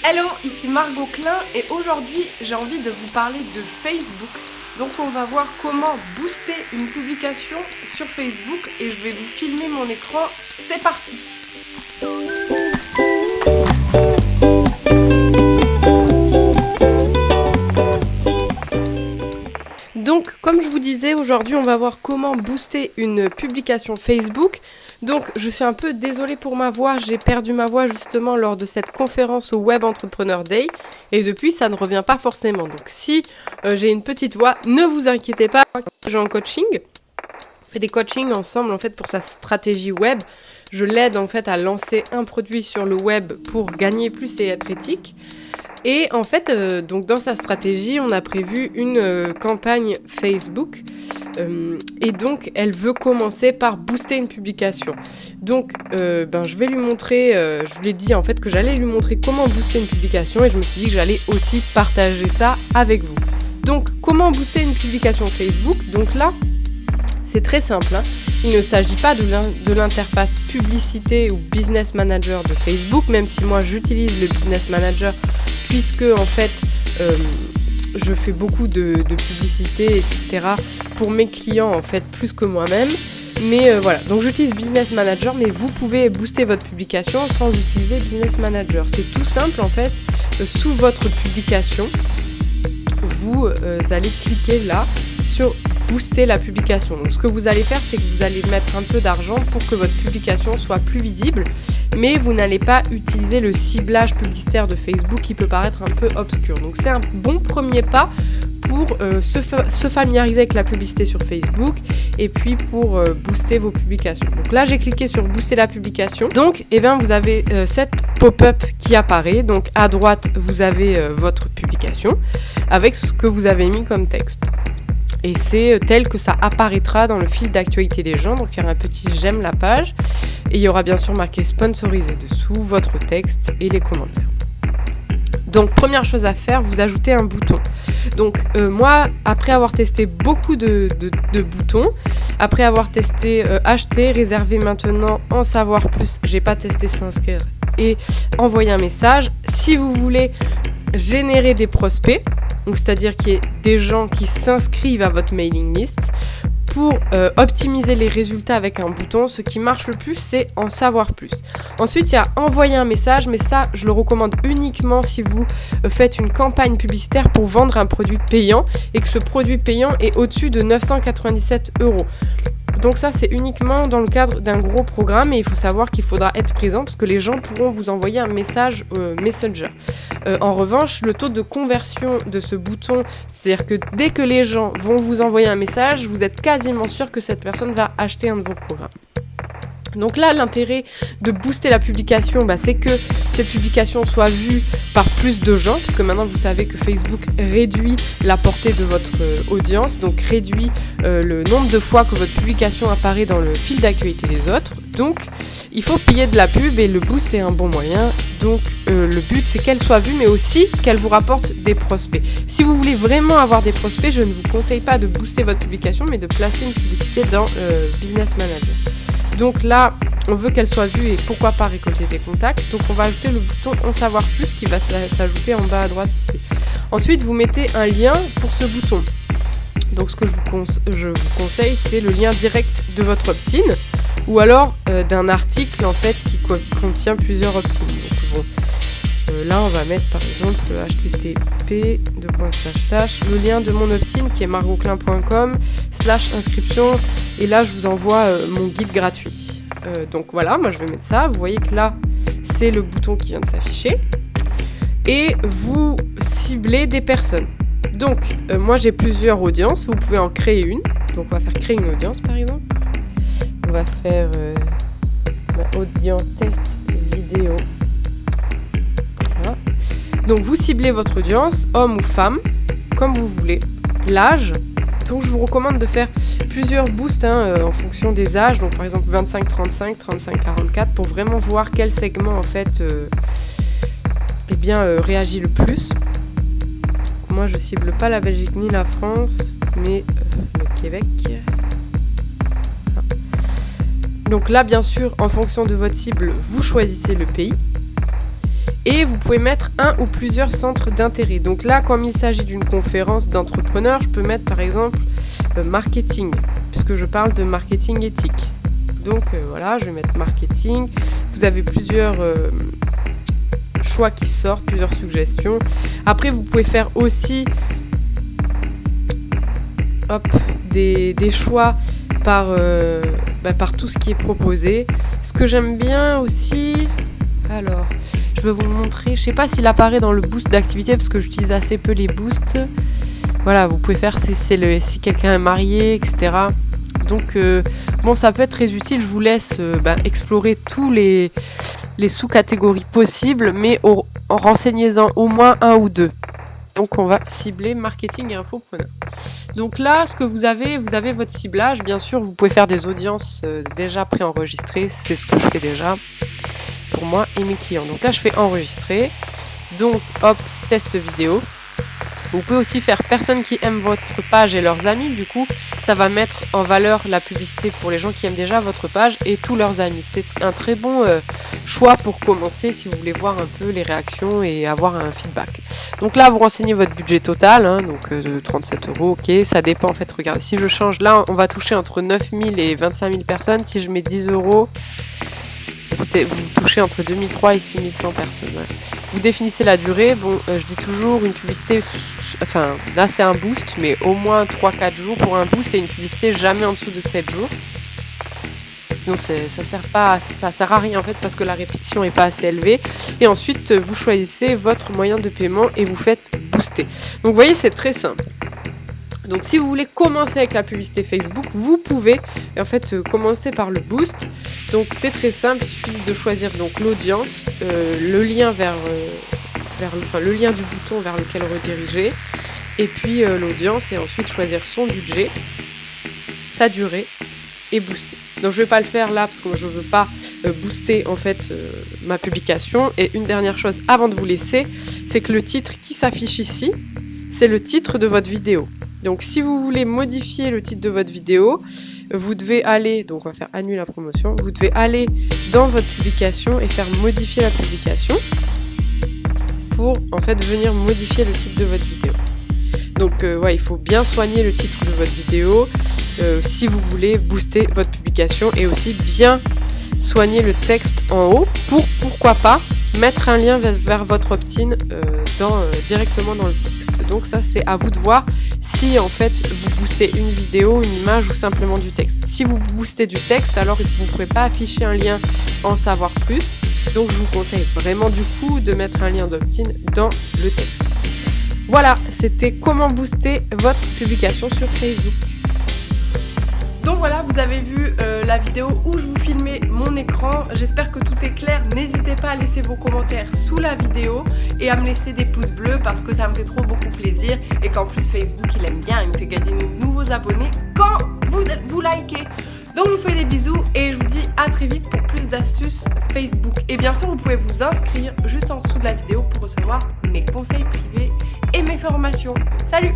Hello, ici Margot Klein et aujourd'hui j'ai envie de vous parler de Facebook. Donc on va voir comment booster une publication sur Facebook et je vais vous filmer mon écran. C'est parti! Donc comme je vous disais, aujourd'hui on va voir comment booster une publication Facebook. Donc je suis un peu désolée pour ma voix, j'ai perdu ma voix justement lors de cette conférence au Web Entrepreneur Day et depuis ça ne revient pas forcément. Donc si j'ai une petite voix, ne vous inquiétez pas, j'ai en coaching. On fait des coachings ensemble en fait pour sa stratégie web. Je l'aide en fait à lancer un produit sur le web pour gagner plus et être éthique. Et en fait, donc dans sa stratégie, on a prévu une campagne Facebook. Et donc, elle veut commencer par booster une publication. Donc, je vais lui montrer, je lui ai dit en fait que j'allais lui montrer comment booster une publication et je me suis dit que j'allais aussi partager ça avec vous. Donc, comment booster une publication Facebook? Donc là, c'est très simple, hein. Il ne s'agit pas de l'interface publicité ou business manager de Facebook, même si moi j'utilise le business manager puisque en fait je fais beaucoup de publicité, etc. pour mes clients en fait plus que moi-même. Mais voilà, donc j'utilise Business Manager, mais vous pouvez booster votre publication sans utiliser Business Manager. C'est tout simple en fait, sous votre publication, vous allez cliquer là sur booster la publication. Donc ce que vous allez faire, c'est que vous allez mettre un peu d'argent pour que votre publication soit plus visible, mais vous n'allez pas utiliser le ciblage publicitaire de Facebook qui peut paraître un peu obscur. Donc c'est un bon premier pas pour se familiariser avec la publicité sur Facebook et puis pour booster vos publications. Donc là j'ai cliqué sur booster la publication. Donc vous avez cette pop-up qui apparaît. Donc à droite vous avez votre publication avec ce que vous avez mis comme texte. Et c'est tel que ça apparaîtra dans le fil d'actualité des gens. Donc il y aura un petit j'aime la page et il y aura bien sûr marqué sponsorisé dessous, votre texte et les commentaires. Donc première chose à faire, vous ajoutez un bouton. Donc moi, après avoir testé beaucoup de boutons, après avoir testé acheter, réserver maintenant, en savoir plus, j'ai pas testé s'inscrire et envoyer un message. Si vous voulez générer des prospects, donc c'est-à-dire qu'il y ait des gens qui s'inscrivent à votre mailing list, pour optimiser les résultats avec un bouton, ce qui marche le plus, c'est en savoir plus. Ensuite, il y a envoyer un message, mais ça, je le recommande uniquement si vous faites une campagne publicitaire pour vendre un produit payant et que ce produit payant est au-dessus de 997 €. Donc ça, c'est uniquement dans le cadre d'un gros programme et il faut savoir qu'il faudra être présent parce que les gens pourront vous envoyer un message Messenger. En revanche, le taux de conversion de ce bouton, c'est-à-dire que dès que les gens vont vous envoyer un message, vous êtes quasiment sûr que cette personne va acheter un de vos programmes. Donc là, l'intérêt de booster la publication, c'est que cette publication soit vue par plus de gens, puisque maintenant vous savez que Facebook réduit la portée de votre audience, donc réduit le nombre de fois que votre publication apparaît dans le fil d'actualité des autres. Donc il faut payer de la pub et le boost est un bon moyen. Donc le but c'est qu'elle soit vue, mais aussi qu'elle vous rapporte des prospects. Si vous voulez vraiment avoir des prospects, je ne vous conseille pas de booster votre publication, mais de placer une publicité dans Business Manager. Donc là, on veut qu'elle soit vue et pourquoi pas récolter des contacts. Donc on va ajouter le bouton en savoir plus qui va s'ajouter en bas à droite ici. Ensuite, vous mettez un lien pour ce bouton. Donc ce que je vous conseille, c'est le lien direct de votre opt-in ou alors d'un article en fait qui contient plusieurs opt-in. Donc bon, là on va mettre par exemple http le lien de mon opt-in qui est margotclein.com/inscription et là je vous envoie mon guide gratuit. Donc voilà, moi je vais mettre ça. Vous voyez que là c'est le bouton qui vient de s'afficher et vous ciblez des personnes. Donc moi j'ai plusieurs audiences, vous pouvez en créer une. Donc on va faire créer une audience par exemple. On va faire audience test vidéo. Voilà. Donc vous ciblez votre audience, homme ou femme, comme vous voulez. L'âge, donc je vous recommande de faire plusieurs boosts en fonction des âges. Donc par exemple 25-35, 35-44 pour vraiment voir quel segment en fait réagit le plus. Moi je cible pas la Belgique ni la France, mais le Québec. Donc là bien sûr en fonction de votre cible vous choisissez le pays. Et vous pouvez mettre un ou plusieurs centres d'intérêt. Donc là, comme il s'agit d'une conférence d'entrepreneurs, je peux mettre par exemple marketing, puisque je parle de marketing éthique. Donc voilà, je vais mettre marketing. Vous avez plusieurs choix qui sortent, plusieurs suggestions. Après, vous pouvez faire aussi des choix par tout ce qui est proposé. Ce que j'aime bien aussi, alors je vais vous le montrer, je sais pas s'il apparaît dans le boost d'activité parce que j'utilise assez peu les boosts. Voilà, vous pouvez faire si quelqu'un est marié, etc. Donc bon, ça peut être très utile. Je vous laisse explorer tous les sous-catégories possibles, mais en renseignez-en au moins un ou deux. Donc on va cibler marketing et infopreneur. Donc là, ce que vous avez votre ciblage. Bien sûr, vous pouvez faire des audiences déjà préenregistrées. C'est ce que je fais déjà pour moi et mes clients. Donc là, je fais enregistrer. Donc hop, test vidéo. Vous pouvez aussi faire personnes qui aiment votre page et leurs amis. Du coup, ça va mettre en valeur la publicité pour les gens qui aiment déjà votre page et tous leurs amis. C'est un très bon choix pour commencer si vous voulez voir un peu les réactions et avoir un feedback. Donc là, vous renseignez votre budget total, donc de 37 €. Ok, ça dépend en fait. Regardez, si je change là, on va toucher entre 9 000 et 25 000 personnes. Si je mets 10 €, vous touchez entre 2003 et 6100 personnes. Ouais. Vous définissez la durée. Bon, je dis toujours une publicité, enfin là c'est un boost, mais au moins 3-4 jours pour un boost et une publicité jamais en dessous de 7 jours. Sinon ça sert à rien en fait parce que la répétition n'est pas assez élevée. Et ensuite vous choisissez votre moyen de paiement et vous faites booster. Donc vous voyez, c'est très simple. Donc si vous voulez commencer avec la publicité Facebook, vous pouvez en fait commencer par le boost. Donc c'est très simple, il suffit de choisir donc l'audience, le lien le lien du bouton vers lequel rediriger, et puis l'audience, et ensuite choisir son budget, sa durée et booster. Donc je vais pas le faire là parce que je veux pas booster en fait ma publication. Et une dernière chose avant de vous laisser, c'est que le titre qui s'affiche ici, c'est le titre de votre vidéo. Donc si vous voulez modifier le titre de votre vidéo, vous devez aller, donc on va faire annuler la promotion, vous devez aller dans votre publication et faire modifier la publication pour en fait venir modifier le titre de votre vidéo. Donc il faut bien soigner le titre de votre vidéo si vous voulez booster votre publication, et aussi bien soigner le texte en haut pour, pourquoi pas, mettre un lien vers votre opt-in directement dans le texte. Donc ça, c'est à vous de voir si en fait vous boostez une vidéo, une image ou simplement du texte. Si vous boostez du texte, alors vous ne pourrez pas afficher un lien en savoir plus. Donc je vous conseille vraiment du coup de mettre un lien d'opt-in dans le texte. Voilà, c'était comment booster votre publication sur Facebook. Donc voilà, vous avez vu la vidéo où je vous filmais mon écran. J'espère que tout est clair. N'hésitez pas à laisser vos commentaires sous la vidéo et à me laisser des pouces bleus parce que ça me fait beaucoup plaisir, et qu'en plus Facebook il aime bien, il me fait gagner de nouveaux abonnés quand vous likez. Donc je vous fais des bisous et je vous dis à très vite pour plus d'astuces Facebook. Et bien sûr, vous pouvez vous inscrire juste en dessous de la vidéo pour recevoir mes conseils privés et mes formations. Salut!